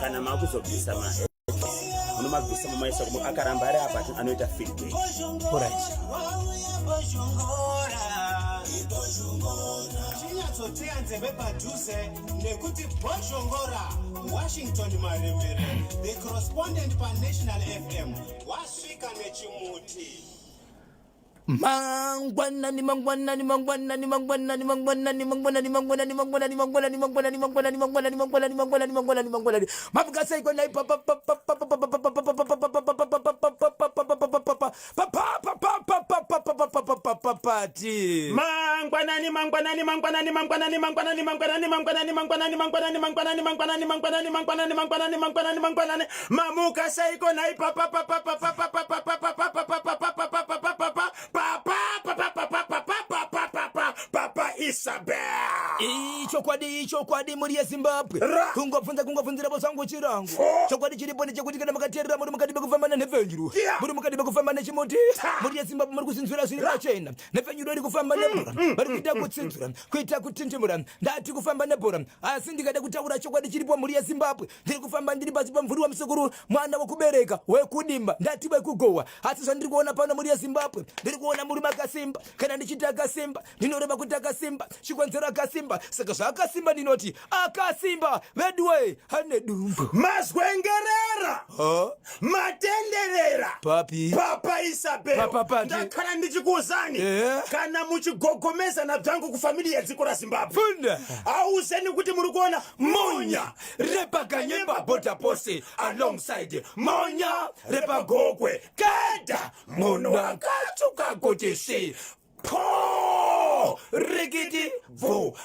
kana makuzobvisa unomabvisa mumaisa kuma akaramba ari apa anoita feedback. Alright. Chinyazoteya nzeve padhuze nekuti Bhozhongora Washington Marembere, the correspondent pa National FM wasvika nechimuti. Mangwana chokwadi muri yeZimbabwe kungobvunzira bosangu chirangu chokwadi chiripo nechekuti kana makaterera muri mukati bekufamba nenhepfenyu muri mukati bekufamba nechimuti muri yeZimbabwe muri kuzinzwira zviri pachena nhepfenyu iri kufamba nebhora vari kuita kutsinzura kuita kutintimura ndati kufamba nebhora asi ndikada kutaura chokwadi chiripo muri yeZimbabwe ndiri kufamba ndiri pasi pamvuri wamusukuru mwana wekubereka wekudimba ndati wekugohwa asi zvandiri kuona pano muri yeZimbabwe ndiri kuona muri makasimba kana ndichiti akasimba ndinoreva kuti akasimba chikonzero akasimba saka zvakasimba ndinoti akasimba vedwe hane dumbu mazwengerera matenderera papi papa Isabel ndakhala ndichikuuzani kana muchigogomezana bvangu kufamilia dziko raZimbabwe funda auzeni kuti muri kuona monya repa Kanyemba border post alongside monya repa Gokwe kada munhu wakatuka kuti si po rikiti vu